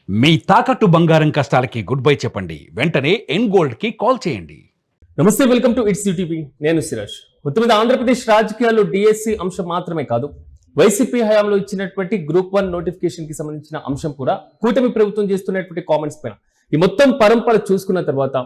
మీ తాకట్టు బంగారం కష్టాలకి good bye చెప్పండి. వెంటనే ఎన్ గోల్డ్ కి కాల్ చేయండి. నమస్తే, వెల్కమ్ టు ఇట్స్ యూటీవీ. నేను సిరాజ్. మొత్తం మీద ఆంధ్రప్రదేశ్ రాజకీయాల్లో డిఎస్సి అంశం మాత్రమే కాదు, వైసీపీ హయాంలో ఇచ్చినటువంటి గ్రూప్ 1 నోటిఫికేషన్ కి సంబంధించిన అంశం కూడా కూటమి ప్రభుత్వం చేస్తున్నటువంటి కామెంట్స్ పైన ఈ మొత్తం పరంపర చూసుకున్న తర్వాత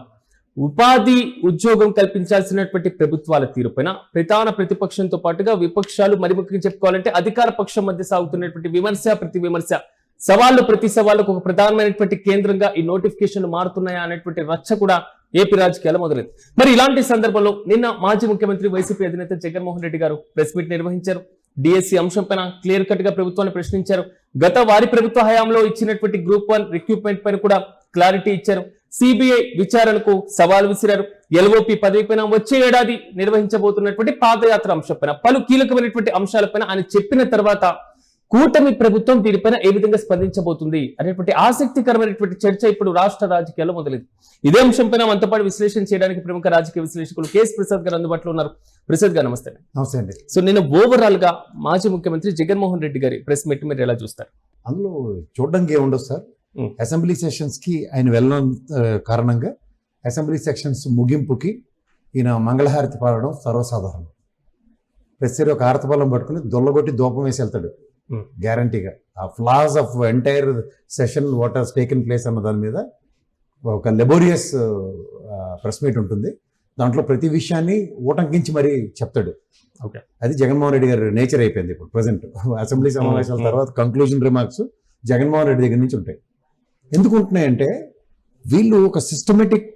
ఉపాధి ఉద్యోగం కల్పించాల్సినటువంటి ప్రభుత్వాల తీరుపైన ప్రధాన ప్రతిపక్షంతో పాటుగా విపక్షాలు, మరి ముఖ్యంగా చెప్పుకోవాలంటే అధికార పక్షం మధ్య సాగుతున్నటువంటి విమర్శ ప్రతి విమర్శ, సవాళ్లు ప్రతి సవాళ్ళకు ఒక ప్రధానమైనటువంటి కేంద్రంగా ఈ నోటిఫికేషన్లు మారుతున్నాయా అనేటువంటి రచ్చ కూడా ఏపీ రాజకీయాలు మొదలైంది. మరి ఇలాంటి సందర్భంలో నిన్న మాజీ ముఖ్యమంత్రి వైసీపీ అధినేత జగన్మోహన్ రెడ్డి గారు ప్రెస్ మీట్ నిర్వహించారు. డిఎస్సి అంశం పైన క్లియర్ కట్ గా ప్రభుత్వాన్ని ప్రశ్నించారు. గత వారి ప్రభుత్వ హయాంలో ఇచ్చినటువంటి గ్రూప్ 1 రిక్రూట్మెంట్ పైన కూడా క్లారిటీ ఇచ్చారు. సిబిఐ విచారణకు సవాల్ విసిరారు. ఎల్ఓపి పదవి పైన వచ్చే ఏడాది నిర్వహించబోతున్నటువంటి పాదయాత్ర అంశం పైన పలు కీలకమైనటువంటి అంశాలపైన ఆయన చెప్పిన తర్వాత కూటమి ప్రభుత్వం దీనిపైన ఏ విధంగా స్పందించబోతుంది అనేటువంటి ఆసక్తికరమైనటువంటి చర్చ ఇప్పుడు రాష్ట్ర రాజకీయాల్లో మొదలైంది. ఇదే అంశంపైన మనతో పాటు విశ్లేషణ చేయడానికి ప్రముఖ రాజకీయ విశ్లేషకులు కేఎస్ ప్రసాద్ గారు అందుబాటులో ఉన్నారు. ప్రసాద్ గారు నమస్తే. నమస్తే అండి. సో నేను ఓవరాల్ గా మాజీ ముఖ్యమంత్రి జగన్మోహన్ రెడ్డి గారి ప్రెస్ మీట్ మీరు ఎలా చూస్తారు? అందులో చూడడానికి ఏముండదు సార్. అసెంబ్లీ సెషన్స్ కి ఆయన వెళ్ళడం కారణంగా అసెంబ్లీ సెషన్స్ ముగింపుకి ఈయన మంగళహారతి పాడడం సర్వసాధారణం. ప్రతిసారి ఒక హారతి పట్టుకుని దొల్లగొట్టి దూపం వేసి వెళ్తాడు గ్యారంటీగా. ఆ floss of entire session what has taken place అన్న దాని మీద ఒక లెబోరియస్ ప్రెస్ మీట్ ఉంటుంది. దాంట్లో ప్రతి విషయాన్ని ఊటంకించి మరీ చెప్తాడు. ఓకే, అది జగన్మోహన్ రెడ్డి గారి నేచర్ అయిపోయింది ఇప్పుడు ప్రజెంట్. అసెంబ్లీ సమావేశాల తర్వాత కంక్లూజన్ రిమార్క్స్ జగన్మోహన్ రెడ్డి దగ్గర నుంచి ఉంటాయి. ఎందుకు ఉంటున్నాయంటే వీళ్ళు ఒక సిస్టమేటిక్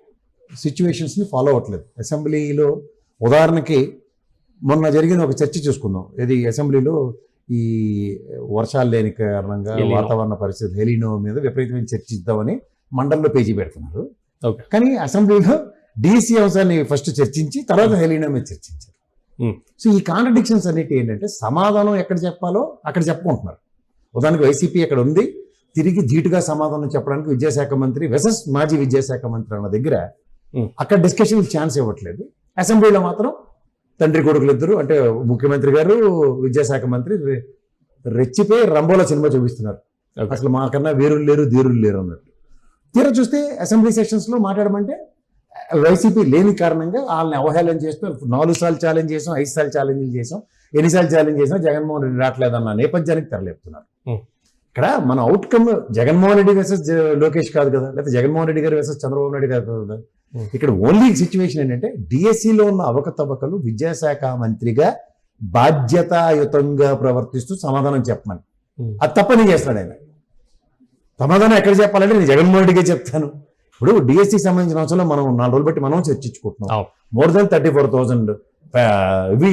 సిచ్యువేషన్స్ని ఫాలో అవ్వట్లేదు. అసెంబ్లీలో ఉదాహరణకి మొన్న జరిగిన ఒక చర్చ చూసుకుందాం. ఇది అసెంబ్లీలో ఈ వర్షాలు లేని కారణంగా వాతావరణ పరిస్థితి హెలీనో మీద విపరీతమైన చర్చిద్దామని మండలిలో పేజీ పెడుతున్నారు. కానీ అసెంబ్లీలో డిఎస్సి అంశాన్ని ఫస్ట్ చర్చించి తర్వాత హెలీనో మీద చర్చించారు. సో ఈ కాంట్రడిక్షన్స్ అన్నిటి ఏంటంటే సమాధానం ఎక్కడ చెప్పాలో అక్కడ చెప్పుకుంటున్నారు. ఉదాహరణకు వైసీపీ అక్కడ ఉంది, తిరిగి ధీటుగా సమాధానం చెప్పడానికి విద్యాశాఖ మంత్రి వెసస్ మాజీ విద్యాశాఖ మంత్రి అన్న దగ్గర అక్కడ డిస్కషన్ ఛాన్స్ ఇవ్వట్లేదు. అసెంబ్లీలో మాత్రం తండ్రి కొడుకులు ఇద్దరు, అంటే ముఖ్యమంత్రి గారు విద్యాశాఖ మంత్రి రెచ్చిపోయి రంబోలా సినిమా చూపిస్తున్నారు. అసలు మాకన్నా వీరులు లేరు ధీరులు లేరు అన్నట్టు. తీరా చూస్తే అసెంబ్లీ సెషన్స్లో మాట్లాడమంటే వైసీపీ లేని కారణంగా వాళ్ళని అవహేళన చేస్తూ 4 సార్లు ఛాలెంజ్ చేసాం, 5 సార్లు ఛాలెంజ్లు చేసాం, ఎన్నిసార్లు ఛాలెంజ్ చేసాం జగన్మోహన్ రెడ్డి రావట్లేదన్న నేపథ్యానికి తెరలేపుతున్నారు. ఇక్కడ మన అవుట్కమ్ జగన్మోహన్ రెడ్డి వర్సెస్ లోకేష్ కాదు కదా, లేకపోతే జగన్మోహన్ రెడ్డి గారు వర్సెస్ చంద్రబాబు నాయుడు గారు కాదు కదా. ఇక్కడ ఓన్లీ సిచ్యువేషన్ ఏంటంటే డిఎస్సిలో ఉన్న అవకతవకలు విద్యాశాఖ మంత్రిగా బాధ్యతాయుతంగా ప్రవర్తిస్తూ సమాధానం చెప్పమని. అది తప్పని చేస్తున్నాడు ఆయన. సమాధానం ఎక్కడ చెప్పాలంటే నేను జగన్మోహన్ రెడ్డిగా చెప్తాను. ఇప్పుడు డిఎస్సికి సంబంధించిన అంశంలో మనం 4 రోజులు బట్టి మనం చర్చించుకుంటున్నాం. మోర్ దెన్ 34,000 ఇవి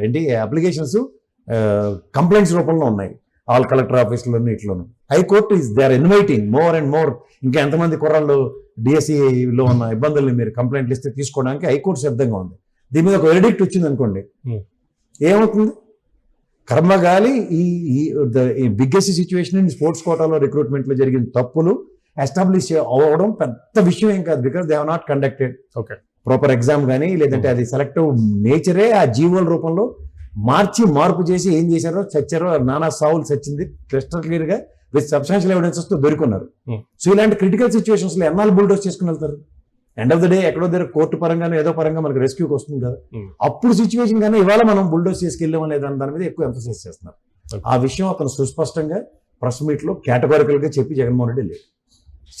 ఏంటి అప్లికేషన్స్ కంప్లైంట్స్ రూపంలో ఉన్నాయి ఆల్ కలెక్టర్ ఆఫీసులోని ఇట్లోను. High court is they are inviting more and more. ఇంకా ఎంతమంది కుర్రాళ్ళు డిఎస్సిలో ఉన్న ఇబ్బందుల్ని మీరు కంప్లైంట్లు ఇస్తే తీసుకోవడానికి హైకోర్టు సిద్ధంగా ఉంది. దీని మీద ఒక వెరిడిక్ట్ వచ్చింది అనుకోండి, ఏమవుతుంది? కర్మగాలి ఈ బిగ్గెస్ట్ సిచ్యువేషన్ ఇన్ స్పోర్ట్స్ కోటాలో రిక్రూట్మెంట్లో జరిగిన తప్పులు ఎస్టాబ్లిష్ అవ్వడం పెద్ద విషయం ఏం కాదు. Because they have not conducted proper exam కానీ, లేదంటే అది సెలెక్టివ్ నేచరే ఆ జీవోల రూపంలో మార్పు చేసి ఏం చేశారో చచ్చారో నానా సావులు చచ్చింది క్లిస్టర్ క్లియర్ గా విత్ సబ్స్టాన్షియల్ ఎవిడెన్సెస్ తో దొరుకున్నారు. సో ఇలాంటి క్రిటికల్ సిచ్యువేషన్స్ లో ఎన్నాళ్ళు బుల్డోస్ చేసుకుని వెళ్తారు? ఎండ్ ఆఫ్ ద డే ఎక్కడో దగ్గర కోర్టు పరంగానో ఏదో పరంగా మనకు రెస్క్యూకి వస్తుంది కదా. అప్పుడు సిచ్యువేషన్ కానీ ఇవాళ మనం బుల్డోస్ చేసుకెళ్ళామో లేదని దాని మీద ఎక్కువ ఎంఫసైజ్ చేస్తున్నారు. ఆ విషయం అతను సుస్పష్టంగా ప్రెస్ మీట్ లో కేటగారికల్ గా చెప్పి జగన్మోహన్ రెడ్డి లేదు.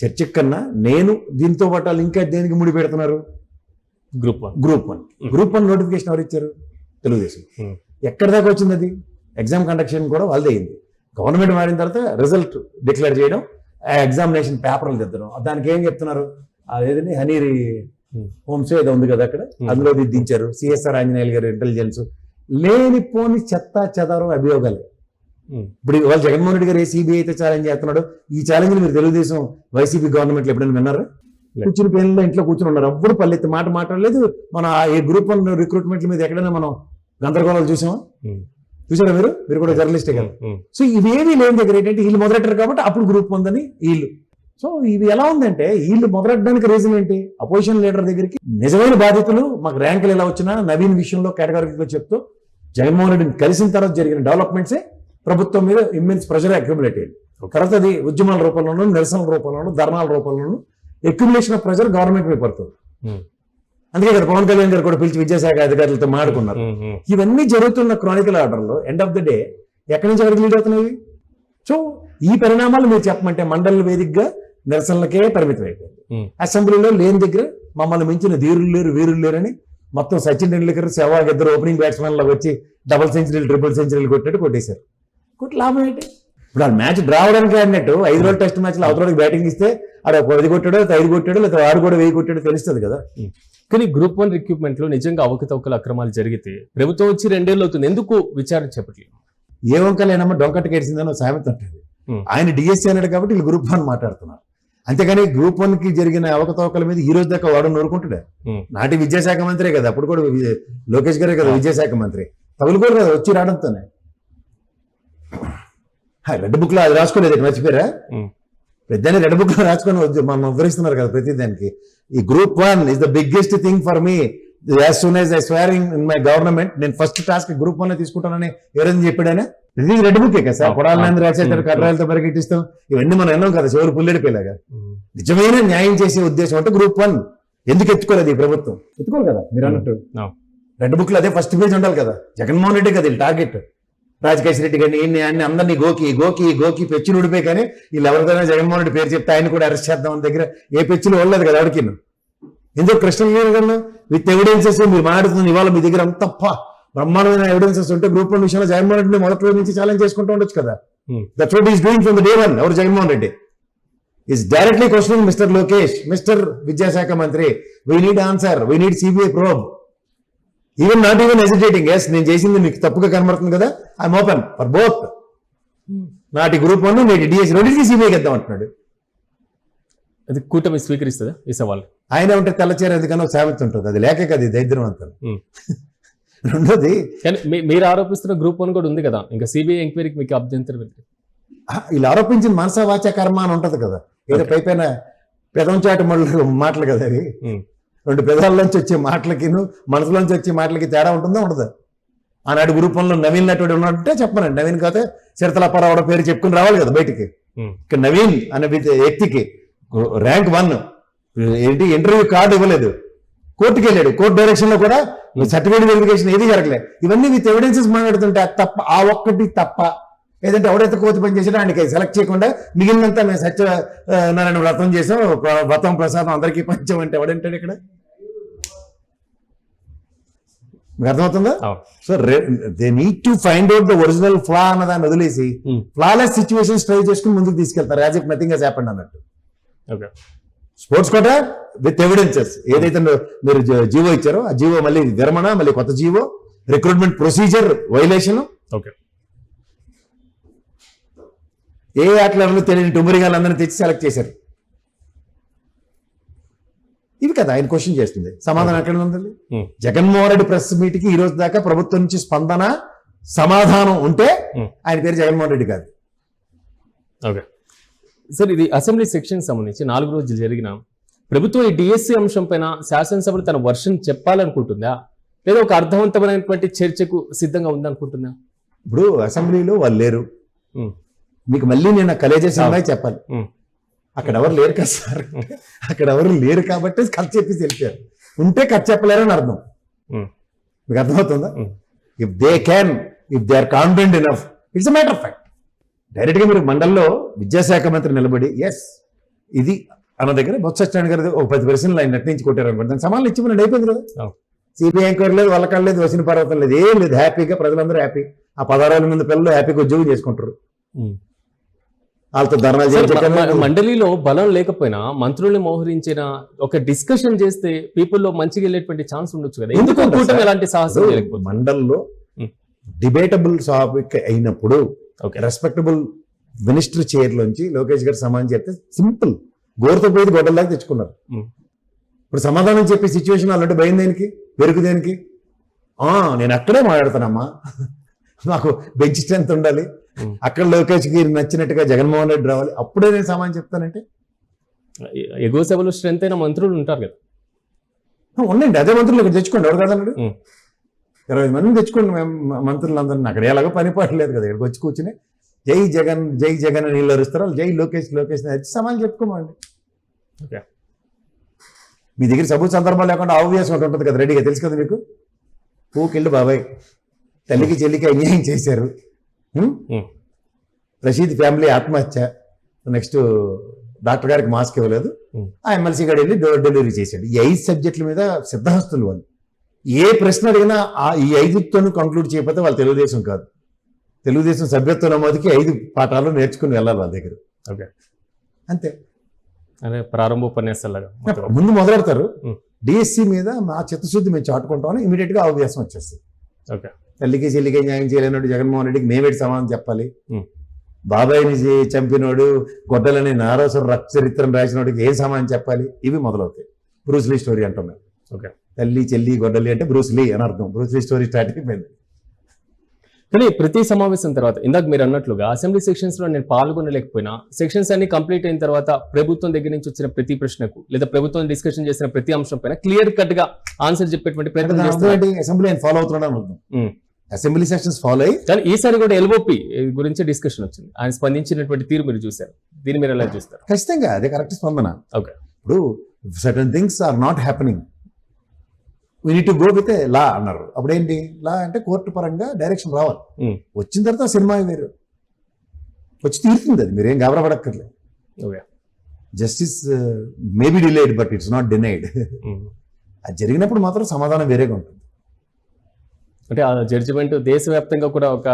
చర్చ కన్నా నేను దీంతో పాటు వాళ్ళు ఇంకా దేనికి ముడి పెడుతున్నారు? గ్రూప్ వన్ నోటిఫికేషన్ ఎవరు ఇచ్చారు? తెలుగుదేశం. ఎక్కడి దాకా వచ్చింది అది? ఎగ్జామ్ కండక్షన్ కూడా వాళ్ళదే అయింది. గవర్నమెంట్ మారిన తర్వాత రిజల్ట్ డిక్లేర్ చేయడం, ఎగ్జామినేషన్ పేపర్లు దిద్దడం. దానికి ఏం చెప్తున్నారు? అదేదని హనీరి హోమ్స్ ఏదో ఉంది కదా అక్కడ, అందులో దిద్దించారు. సిఎస్ఆర్ ఆంజనేయులు గారు ఇంటెలిజెన్స్ లేనిపోని చెత్త చెదారం అభియోగాలు. ఇప్పుడు వాళ్ళు జగన్మోహన్ రెడ్డి గారు ఏ సిబిఐ అయితే ఛాలెంజ్ చేస్తున్నాడు, ఈ ఛాలెంజ్ మీరు తెలుగుదేశం వైసీపీ గవర్నమెంట్ ఎప్పుడైనా విన్నారా? కూర్చుని పేర్లలో ఇంట్లో కూర్చుని ఉన్నారు, ఎప్పుడు పల్లెత్తి మాట మాట్లాడలేదు. మన ఈ గ్రూప్ 1 రిక్రూట్మెంట్ల మీద ఎక్కడైనా మనం గందరగోళాలు చూసారా? మీరు కూడా జర్నలిస్టే కదా. సో ఇవేమీ లేని దగ్గర ఏంటంటే వీళ్ళు మొదలెట్టారు కాబట్టి అప్పుడు గ్రూప్ 1 అని వీళ్ళు. సో ఇవి ఎలా ఉందంటే వీళ్ళు మొదలెట్టడానికి రీజన్ ఏంటి? అపోజిషన్ లీడర్ దగ్గరికి నిజమైన బాధితులు మాకు ర్యాంకులు ఎలా వచ్చినా నవీన్ విషయంలో కేటగారికల్గా చెప్తూ జగన్మోహన్ రెడ్డిని కలిసిన తర్వాత జరిగిన డెవలప్మెంట్సే ప్రభుత్వం మీద ఇమ్మెన్స్ ప్రెషర్ అక్యుములేట్ అయ్యింది. తర్వాత అది ఉద్యమాల రూపంలోనూ, నిరసనల రూపంలోనూ, ధర్నాల రూపంలోనూ అక్యుములేషన్ ఆఫ్ ప్రెజర్ గవర్నమెంట్ మీద పడుతుంది. అందుకే కదా పవన్ కళ్యాణ్ గారు కూడా పిలిచి విద్యాశాఖ అధికారులతో మాడుకున్నారు. ఇవన్నీ జరుగుతున్న క్రానికల్ ఆర్డర్లో ఎండ్ ఆఫ్ ద డే ఎక్కడి నుంచి ఎవరికి లీడ్ అవుతున్నాయి? సో ఈ పరిణామాలు మీరు చెప్పమంటే మండల వేదికగా నిరసనలకే పరిమితం అయిపోయింది. అసెంబ్లీలో లేని దగ్గర మమ్మల్ని మించిన ధీరులు లేరు, వీరులు లేరని మొత్తం సచిన్ టెండూల్కర్, సెహ్వాగ్ ఇద్దరు ఓపెనింగ్ బ్యాట్స్మెన్ లాగా వచ్చి డబుల్ సెంచరీలు, ట్రిపుల్ సెంచరీలు కొట్టినట్టు కొట్టేశారు. కొట్టి లాభం ఏంటి? ఇప్పుడు ఆ మ్యాచ్ డ్రా అవడానికి ఆడినట్టు 5 రోజుల టెస్ట్ మ్యాచ్లో అవతలకి బ్యాటింగ్ ఇస్తే ఆడ 10 కొట్టాడో, 5 కొట్టాడో, లేదా 6 కూడా 1000 కొట్టాడో తెలుస్తుంది కదా. కానీ గ్రూప్ 1 రిక్రూట్మెంట్ లో నిజంగా అవకతవకల అక్రమాలు జరిగితే ప్రభుత్వం వచ్చి 2 ఏళ్ళు అవుతుంది, ఎందుకు విచారణ చేపట్టలేదు? ఏ వంకలేనమ్మా డొంకట్టు కేడిసిందని ఒక సామెత ఉంటుంది. ఆయన డిఎస్సీ అన్నాడు కాబట్టి వీళ్ళు గ్రూప్ 1 మాట్లాడుతున్నారు. అంతేగాని గ్రూప్ 1 కి జరిగిన అవకతవకల మీద ఈ రోజు దాకా వాడు నూరుకుంటాడే. నాటి విద్యాశాఖ మంత్రే కదా, అప్పుడు కూడా లోకేష్ గారే కదా విద్యాశాఖ మంత్రి. తగులుకోరు కదా వచ్చి రావడంతోనే. రెడ్ బుక్ లో అది రాసుకోలేదు, మర్చిపోయారా? పెద్దని రెడ్ బుక్ లో రాసుకొని మనం వివరిస్తున్నారు కదా ప్రతి దానికి. ఈ group 1 is the biggest thing for me. As soon as I స్వేరింగ్ in my government, నేను ఫస్ట్ టాస్క్ గ్రూప్ 1 తీసుకుంటానని ఎవరైనా చెప్పాడైనా? ఇది రెడ్ బుక్ కదా సార్. కొడాలని రాసేస్తారు, కర్రాలతో పరిగెట్టిస్తాం, ఇవన్నీ మనం ఎన్నాం కదా చివరి పుల్లెడిపోయేలాగా. నిజమైన న్యాయం చేసే ఉద్దేశం అంటే గ్రూప్ 1 ఎందుకు ఎత్తుకోలేదు ఈ ప్రభుత్వం? ఎత్తుకోవాలి కదా మీరు అన్నట్టు. రెడ్ బుక్ లో అదే ఫస్ట్ పేజ్ ఉండాలి కదా. జగన్మోహన్ రెడ్డి కదా టార్గెట్. రాజకేష్ రెడ్డి కానీ ఈయన్ని అందరినీ గోకి గోకి గోకి పెచ్చులు ఉడిపోయి, కానీ వీళ్ళు ఎవరిదైనా జగన్మోహన్ రెడ్డి పేరు చెప్తే ఆయన కూడా అరెస్ట్ చేద్దాం అని దగ్గర ఏ పెచ్చులు ఉండలేదు కదా ఎవరికి. ఎందుకు కృష్ణ విత్ ఎవిడెన్సెస్ మీరు మాట్లాడుతుంది ఇవాళ మీ దగ్గర అంత బ్రహ్మాండమైన ఎవిడెన్సెస్ ఉంటే గ్రూప్ 1 విషయంలో జగన్మోహన్ రెడ్డి మొదటి నుంచి ఛాలెంజ్ చేసుకుంటూ ఉండొచ్చు కదా. That's what is doing from the day 1. ఎవరు Jaganmohan Reddy is directly questioning mister Lokesh, mister విద్యాశాఖ మంత్రి, we need answer, we need CBI probe. Even not even hesitating. Yes నేను చేసింది మీకు తప్పుగా కనబడుతుంది కదా, ఐఎమ్ ఓపెన్ ఫర్ బోత్. నాటి గ్రూప్ 1 నేటి డిఎస్ రెండింటికి సిబిఐకి ఇద్దాం అంటున్నాడు. అది కూటమి స్వీకరిస్తుందా ఈ సవాల్? ఆయన ఉంటే తెల్లచీర ఎందుకన్నా ఒక సామెత ఉంటుంది, అది లేకే కదా దరిద్రం అంతా. రెండోది కానీ మీరు ఆరోపిస్తున్న గ్రూప్ 1 కూడా ఉంది కదా, ఇంకా సిబిఐ ఎంక్వైరీకి మీకు అభ్యంతరం ఏంటి? వీళ్ళు ఆరోపించిన మనసా వాచా కర్మ అని ఉంటది కదా, ఏదో పైపైన పెదం చాటు మాటలు కదా అవి. 2 పెదాల్లోంచి వచ్చే మాటలకి మనసులోంచి వచ్చే మాటలకి తేడా ఉంటుందా ఉండదు? ఆనాడు గ్రూప్ 1లో నవీన్ నటుడు ఉన్నట్టే చెప్పనండి. నవీన్ కాతే చిరతలప్పారావు పేరు చెప్పుకుని రావాలి కదా బయటికి. ఇక్కడ నవీన్ అనే వ్యక్తికి ర్యాంక్ 1 ఏంటి ఇంటర్వ్యూ కార్డు ఇవ్వలేదు, కోర్టుకి వెళ్ళాడు. కోర్టు డైరెక్షన్ లో కూడా సర్టిఫికేట్ వెరిఫికేషన్ ఏది జరగలేదు. ఇవన్నీ విత్ ఎవిడెన్సెస్ మాట్లాడుతుంటే తప్ప, ఆ ఒక్కటి తప్ప. ఏదంటే ఎవడైతే కోతి పని చేసాడో ఆయనకి సెలెక్ట్ చేయకుండా మిగిలినంతా మేము సత్యనారాయణ వ్రతం చేసాం, వ్రతం ప్రసాదం అందరికీ పంచామంటే ఎవడంటాడు ఇక్కడ? మీకు అర్థమవుతుందా? So they need to find out the original flaw అన్నదాన్ని వదిలేసి ఫ్లాలెస్ సిచ్యువేషన్స్ ట్రై చేసుకుని ముందుకు తీసుకెళ్తారు, as if nothing has happened అన్నట్టు. Sports quota with evidences. ఏదైతే మీరు జీవో ఇచ్చారో ఆ జీవో మళ్ళీ విరమణ, మళ్ళీ కొత్త జీవో, రిక్రూట్మెంట్ ప్రొసీజర్ వైలేషన్. ఏ ఆటలు తెలియని టుమరిగాళ్ళందరినీ తెచ్చి సెలెక్ట్ చేశారు. ఇవి కదా ఆయన క్వశ్చన్ చేస్తుంది. సమాధానం ఎక్కడ ఉంది? జగన్మోహన్ రెడ్డి ప్రెస్ మీట్ కి ఈ రోజు దాకా ప్రభుత్వం నుంచి స్పందన, సమాధానం ఉంటే ఆయన పేరు జగన్మోహన్ రెడ్డి కాదు. ఓకే సార్, ఇది అసెంబ్లీ సెక్షన్ సంబంధించి 4 రోజులు జరిగిన ప్రభుత్వం ఈ డిఎస్సి అంశం పైన శాసనసభలో తన వర్షన్ చెప్పాలనుకుంటుందా, లేదా ఒక అర్థవంతమైనటువంటి చర్చకు సిద్ధంగా ఉందనుకుంటుందా? ఇప్పుడు అసెంబ్లీలో వాళ్ళు లేరు, మీకు మళ్ళీ నేను కలేజే సినిమా చెప్పాలి. అక్కడ ఎవరు లేరు కదా సార్, అక్కడ ఎవరు లేరు కాబట్టి ఖర్చు చెప్పేసి వెళ్ళిపోయారు. ఉంటే ఖర్చు చెప్పలేరని అర్థం. మీకు అర్థమవుతుందా? If they can, if they are confident enough, it's a matter of fact. Direct గా మీరు మండల్లో విద్యాశాఖ మంత్రి నిలబడి ఎస్ ఇది అన్న దగ్గర బొత్స సత్యనారాయణ గారు ఒక 10 ప్రశ్నలు ఆయన నటించి కొట్టారు అనుకోండి, దానికి సమాధానం ఇచ్చి మనం అయిపోయింది కదా. సిబిఐ ఎంక్వైరీ లేదు, వాళ్ళకాడ లేదు, వసిన పర్వతం లేదు, ఏం లేదు. హ్యాపీగా ప్రజలందరూ హ్యాపీ. ఆ 16,000 మంది పిల్లలు హ్యాపీగా ఉద్యోగం చేసుకుంటారు. వాళ్ళతో ధర్నా చేయాలి. మండలిలో బలం లేకపోయినా మంత్రుల్ని మోహరించిన ఒక డిస్కషన్ చేస్తే పీపుల్లో మంచిగా వెళ్ళేటువంటి ఛాన్స్ ఉండొచ్చు కదా. ఎందుకు కూటమి ఎలాంటి సాహసం చేయలేకపోతే? మండల్లో డిబేటబుల్ టాపిక్ అయినప్పుడు రెస్పెక్టబుల్ మినిస్టర్ చైర్ లోంచి లోకేష్ గారు సమాధానం చెప్తే సింపుల్, గోరుతో పోయి గొడ్డలాగా తెచ్చుకున్నారు. ఇప్పుడు సమాధానం చెప్పే సిచ్యువేషన్ అలాంటి భయం దేనికి, పెరుగు దేనికి? నేను అక్కడే మాట్లాడతానమ్మా, నాకు బెంచ్ స్ట్రెంత్ ఉండాలి, అక్కడ లోకేష్ కి నచ్చినట్టుగా జగన్మోహన్ రెడ్డి రావాలి, అప్పుడే నేను సమాధానం చెప్తానంటే. ఎగువ సభలో స్ట్రెంత్ అయిన మంత్రులు ఉంటారు కదా, ఉండండి. అదే మంత్రులు ఇక్కడ తెచ్చుకోండి, ఎవరు కదన్నాడు? 20 మందిని తెచ్చుకోండి మంత్రులందరినీ. అక్కడ ఎలాగో పని పడలేదు కదా, ఇక్కడికి వచ్చి కూర్చుని జై జగన్ అని వీళ్ళు అరుస్తారు, వాళ్ళు జై లోకేష్ అని అరిచి సమానం చెప్పుకోమండి. ఓకే, మీ దగ్గర సబూత్ సందర్భాలు లేకుండా ఆబ్వియస్ ఒకటి ఉంటుంది కదా, రెడీగా తెలుసు కదా మీకు. ఊకెళ్ళి బాబాయ్ తల్లికి చెల్లికి అన్యాయం చేశారు, రషీద్ ఫ్యామిలీ ఆత్మహత్య, నెక్స్ట్ డాక్టర్ గారికి మాస్క్ ఇవ్వలేదు, ఆ ఎమ్మెల్సీ గారు వెళ్ళి డోర్ డెలివరీ చేశాడు. ఈ 5 సబ్జెక్టుల మీద సిద్ధహస్తులు వాళ్ళు. ఏ ప్రశ్న అడిగినా ఈ 5తోనూ కంక్లూడ్ చేయకపోతే వాళ్ళు తెలుగుదేశం కాదు. తెలుగుదేశం సభ్యత్వ నమోదుకి 5 పాఠాలు నేర్చుకుని వెళ్ళాలి వాళ్ళ దగ్గర. ఓకే, అంతే. అదే ప్రారంభ ఉపన్యాసాలుగా ముందు మొదలెడతారు. డిఎస్సి మీద మా చిత్తశుద్ధి మేము చాటుకుంటామని ఇమీడియట్ గా అవకాశం వచ్చేస్తుంది. ఓకే, తల్లికి చెల్లికి న్యాయం చేయలేనాడు జగన్మోహన్ రెడ్డికి మేమేటి సమాధానం చెప్పాలి, బాబాయిని చంపినోడు గొడ్డలని నారోసర రక్త చరిత్రను రాసినోడికి ఏం సమాధానం చెప్పాలి, ఇవి మొదలవుతాయి. బ్రూస్లీ స్టోరీ అంటున్నాం. ఓకే, తల్లి చెల్లి గొడ్డలి అంటే బ్రూస్లీ అని అర్థం. బ్రూస్లీ స్టోరీ స్టార్ట్ అయిపోయింది. కానీ ప్రతి సమావేశం తర్వాత ఇందాక మీరు అన్నట్లుగా అసెంబ్లీ సెక్షన్స్ లో నేను పాల్గొనలేకపోయినా సెక్షన్స్ అన్ని కంప్లీట్ అయిన తర్వాత ప్రభుత్వం దగ్గర నుంచి వచ్చిన ప్రతి ప్రశ్నకు లేదా ప్రభుత్వం డిస్కషన్ చేసిన ప్రతి అంశం పైన క్లియర్ కట్ గా ఆన్సర్ చెప్పేటువంటి ప్రయత్నం చేస్తున్నారు. అసెంబ్లీ ఆయన ఫాలో అవుతున్నాడు అర్థం. అసెంబ్లీ సెషన్స్ ఫాలో అయ్యి, కానీ ఈసారి కూడా ఎల్ఓపి గురించి డిస్కషన్ వచ్చింది. ఆయన స్పందించినటువంటి తీరు మీరు చూశారు, దీన్ని మీరు ఎలా చూస్తారు? ఖచ్చితంగా అదే కరెక్ట్ స్పందన. ఓకే, ఇప్పుడు certain things are not happening, we need to go with a law అన్నారు. అప్పుడేంటి లా అంటే కోర్టు పరంగా డైరెక్షన్ రావాలి. వచ్చిన తర్వాత సినిమా వేరు వచ్చి తీరుతుంది, అది మీరేం గాబరపడక్కర్లేదు. Okay, justice maybe delayed but it's not denied. అది జరిగినప్పుడు మాత్రం సమాధానం వేరేగా ఉంటుంది. అంటే ఆ జడ్జిమెంట్ దేశవ్యాప్తంగా కూడా ఒక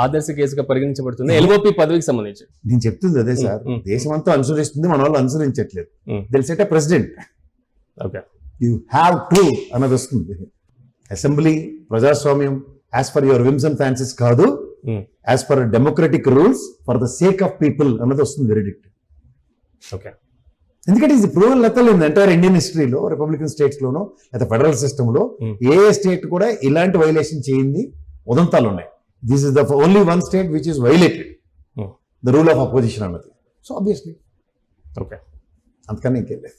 ఆదర్శ కేసుగా పరిగణించబడుతుంది ఎల్ఓపి పదవికి సంబంధించి. నేను చెప్తుంది అదే సార్, దేశం అంతా అనుసరిస్తుంది, మన వాళ్ళు అనుసరించట్లేదు. It'll set a precedent, okay, you have to అన్నది వస్తుంది. అసెంబ్లీ ప్రజాస్వామ్యం as per your whims and fancies కాదు, as per democratic rules for the sake of people అన్నది వస్తుంది వెరిడిక్ట్. ఓకే, ఎందుకంటే ఇది ప్రూవన్ లెక్కలు ఇన్ ఎంటైర్ ఇండియన్ హిస్టరీలో, రిపబ్లికన్ స్టేట్స్ లోనో లేదా ఫెడరల్ సిస్టమ్ లో ఏ స్టేట్ కూడా ఇలాంటి వైలేషన్ చేయింది ఉదంతాలు ఉన్నాయి. This is the only one state which is violated the rule of opposition అన్నది. సో ఆబ్వియస్లీ ఓకే, అంతకన్నా ఇంకేం లేదు.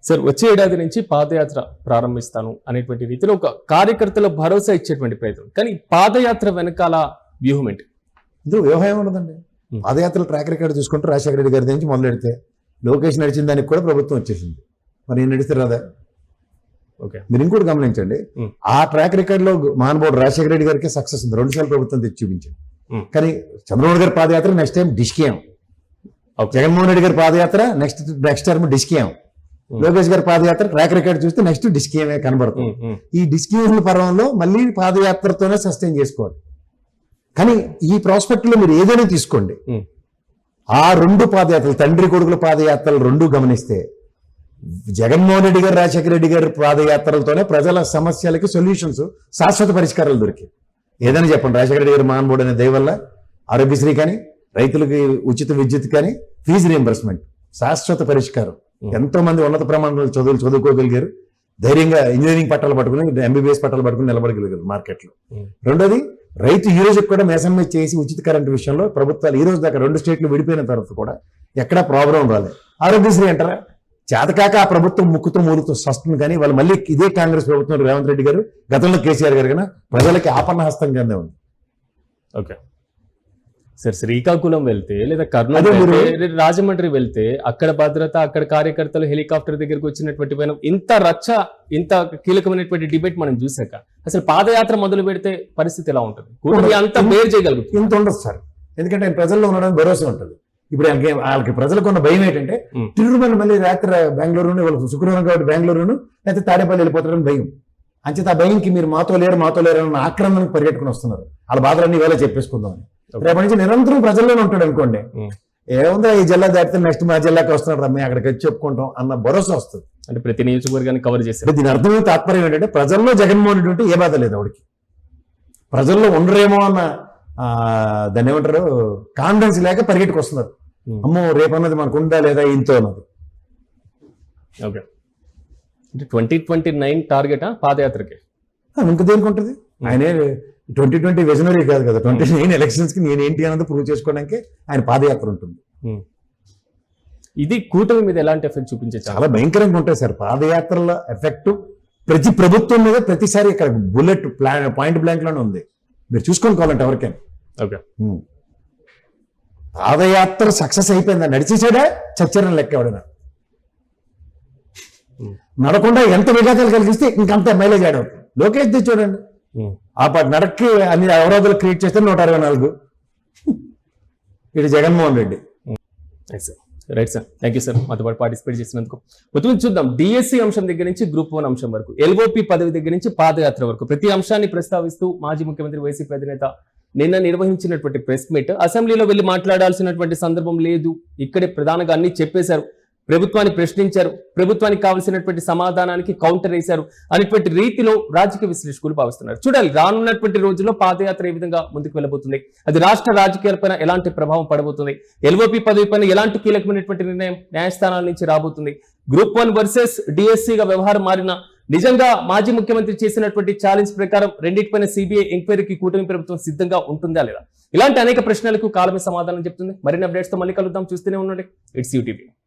సార్, వచ్చే ఏడాది నుంచి పాదయాత్ర ప్రారంభిస్తాను అనేటువంటి రీతిలో ఒక కార్యకర్తల భరోసా ఇచ్చేటువంటి ప్రయత్నం. కానీ పాదయాత్ర వెనకాల వ్యూహం ఏంటి? ఇందులో వ్యూహం ఉండదండి. పాదయాత్ర ట్రాక్ రికార్డు చూసుకుంటే రాజశేఖర రెడ్డి గారి నుంచి మొదలెడితే లోకేష్ నడిచిన దానికి కూడా ప్రభుత్వం వచ్చేసింది. మరి నేను నడిస్తే రాదా? ఓకే, మీరు ఇంకోటి గమనించండి, ఆ ట్రాక్ రికార్డ్ లో మహానుభావుడు రాజశేఖర రెడ్డి గారికి సక్సెస్ ఉంది. 2 సార్లు ప్రభుత్వం తెచ్చి చూపించాడు. కానీ చంద్రబాబు గారి పాదయాత్ర నెక్స్ట్ టైం డిస్కేయం, జగన్మోహన్ రెడ్డి గారి పాదయాత్ర నెక్స్ట్ టర్మ్ డిస్కేయం, లోకేష్ గారి పాదయాత్ర ట్రాక్ రికార్డ్ చూస్తే నెక్స్ట్ డిస్కేయమే కనబడుతుంది. ఈ డిస్కేయం పర్వంలో మళ్ళీ పాదయాత్రతోనే సస్టైన్ చేసుకోవాలి. కానీ ఈ ప్రాస్పెక్ట్ లో మీరు ఏదైనా తీసుకోండి, ఆ 2 పాదయాత్రలు, తండ్రి కొడుకుల పాదయాత్రలు 2 గమనిస్తే జగన్మోహన్ రెడ్డి గారు రాజశేఖర రెడ్డి గారి పాదయాత్రలతోనే ప్రజల సమస్యలకి సొల్యూషన్స్, శాశ్వత పరిష్కారాలు దొరికాయి. ఏదైనా చెప్పండి, రాజశేఖర రెడ్డి గారు మహానుభావుడు అనే దయ వల్ల ఆరోగ్యశ్రీ కానీ, రైతులకి ఉచిత విద్యుత్ కానీ, ఫీజు రియంబర్స్మెంట్, శాశ్వత పరిష్కారం. ఎంతో మంది ఉన్నత ప్రమాణాలు చదువుకోగలిగారు, ధైర్యంగా ఇంజనీరింగ్ పట్టాలు పట్టుకుని, ఎంబీబీఎస్ పట్టాలు పట్టుకుని నిలబడగలిగారు మార్కెట్లో. రెండోది, రైతు ఈ రోజు కూడా మేసమ్మె చేసి ఉచిత కరెంటు విషయంలో ప్రభుత్వాలు ఈ రోజు దాకా 2 స్టేట్లు విడిపోయిన తర్వాత కూడా ఎక్కడా ప్రాబ్లం రాలేదు. ఆరోగ్యశ్రీ అంటారా, చేతకాక ఆ ప్రభుత్వం ముక్కుతో మూలుతో వస్తుంది. కానీ వాళ్ళు మళ్ళీ ఇదే కాంగ్రెస్ ప్రభుత్వం, రేవంత్ రెడ్డి గారు, గతంలో కేసీఆర్ గారు కన్నా ప్రజలకి ఆపన్న హస్తంగానే ఉంది. ఓకే సార్, శ్రీకాకుళం వెళ్తే లేదా కర్నూలు వెళ్తే, రాజమండ్రి వెళ్తే అక్కడ భద్రత, అక్కడ కార్యకర్తలు హెలికాప్టర్ దగ్గరకు వచ్చినటువంటి పైన ఇంత రచ్చ, ఇంత కీలకమైనటువంటి డిబేట్ మనం చూసాక అసలు పాదయాత్ర మొదలు పెడితే పరిస్థితి ఎలా ఉంటుంది? కూటమి అంతా బేర్ చేయగలుగుతుంది? ఇంత ఉండదు సార్, ఎందుకంటే ఆయన ప్రజల్లో ఉండడానికి భరోసా ఉంటుంది. ఇప్పుడు వాళ్ళకి ప్రజలకు ఉన్న భయం ఏంటంటే తిరుగుమని మళ్ళీ రాత్రి బెంగళూరు, వాళ్ళు శుక్రవారం కాబట్టి బెంగళూరును లేకపోతే తాడేపల్లి వెళ్ళిపోతారని భయం. అంచేత ఆ భయంకి మీరు మాతో లేరు అన్న ఆక్రమణకు పరిగెట్టుకుని వస్తున్నారు. వాళ్ళ బాధలన్నీ వేళ చెప్పేసుకుందాం. రేపటి నుంచి నిరంతరం ప్రజల్లోనే ఉంటాడు అనుకోండి, ఏముందా ఈ జిల్లా దాటితే నెక్స్ట్ మా జిల్లాకి వస్తున్నాడు రమ్మ, అక్కడికి వచ్చి చెప్పుకుంటాం అన్న భరోసా వస్తుంది. అంటే ప్రతి నియోజకవర్గాన్ని కవర్ చేస్తారు. దీని అర్థమైన తాత్పర్యం ఏంటంటే ప్రజల్లో జగన్మోహన్ రెడ్డి ఉంటే ఏ బాధ లేదు ఆవిడికి, ప్రజల్లో ఉండరేమో అన్న దాన్ని ఏమంటారు కాన్ఫిడెన్స్ లేక పరిగెట్టుకు వస్తున్నారు. అమ్మో రేపన్నది మనకు ఉందా లేదా ఇంతో అన్నది. ఓకే, అంటే 2029 టార్గెట్ పాదయాత్రకి ఇంకా దేనికి ఉంటుంది? ఆయనే 2020 విజనరీ కాదు కదా, 29 ఎలక్షన్స్ కి నేనేంటి అన్నది ప్రూవ్ చేసుకోవడానికి ఆయన పాదయాత్ర ఉంటుంది. ఇది కూటమి మీద ఎలాంటి ఎఫెక్ట్ చూపించే? చాలా భయంకరంగా ఉంటాయి సార్ పాదయాత్రల ఎఫెక్ట్. ప్రతి ప్రభుత్వం మీద ప్రతిసారి ఇక్కడ బుల్లెట్ పాయింట్ బ్లాంక్ లోనే ఉంది. మీరు చూసుకొని కావాలంటే ఎవరికైనా. ఓకే, పాదయాత్ర సక్సెస్ అయిపోయిందా? నడిచేసాడా? చచ్చరని లెక్క ఎవడైనా నడకుండా ఎంత విఘాతాలు కలిగిస్తే ఇంకంత మైలేజ్ యాడ్ అవుతుంది. లోకేష్ ది చూడండి, ఆ పాటు నడక్కి అన్ని అవరోధాలు క్రియేట్ చేస్తే 164. ఇది Jaganmohan Reddy. Right sir, thank you sir మాతో పాటు పార్టిసిపేట్ చేసినందుకు. మొత్తం చూద్దాం, డిఎస్సి అంశం దగ్గర నుంచి గ్రూప్ 1 అంశం వరకు, ఎల్ఓపి పదవి దగ్గర నుంచి పాదయాత్ర వరకు ప్రతి అంశాన్ని ప్రస్తావిస్తూ మాజీ ముఖ్యమంత్రి వైసీపీ అధినేత నిన్న నిర్వహించినటువంటి ప్రెస్ మీట్, అసెంబ్లీలో వెళ్లి మాట్లాడాల్సినటువంటి సందర్భం లేదు, ఇక్కడే ప్రధానంగా అన్ని చెప్పేశారు, ప్రభుత్వాన్ని ప్రశ్నించారు, ప్రభుత్వానికి కావాల్సినటువంటి సమాధానానికి కౌంటర్ వేశారు అనేటువంటి రీతిలో రాజకీయ విశ్లేషకులు భావిస్తున్నారు. చూడాలి రానున్నటువంటి రోజుల్లో పాదయాత్ర ఏ విధంగా ముందుకు వెళ్ళబోతుంది, అది రాష్ట్ర రాజకీయాలపైన ఎలాంటి ప్రభావం పడబోతుంది, ఎల్ఓపి పదవి పైన ఎలాంటి కీలకమైనటువంటి నిర్ణయం న్యాయస్థానాల నుంచి రాబోతుంది, గ్రూప్ 1 వర్సెస్ డిఎస్సిగా వ్యవహారం మారిన నిజంగా మాజీ ముఖ్యమంత్రి చేసినటువంటి ఛాలెంజ్ ప్రకారం రెండింటిపైన సిబిఐ ఎంక్వైరీకి కూటమి ప్రభుత్వం సిద్ధంగా ఉంటుందా లేదా, ఇలాంటి అనేక ప్రశ్నలకు కాలమే సమాధానం చెప్తుంది. మరిన్ని అప్డేట్స్ తో మళ్ళీ కలుద్దాం, చూస్తూనే ఉండండి ఇట్స్ యూటీవీ.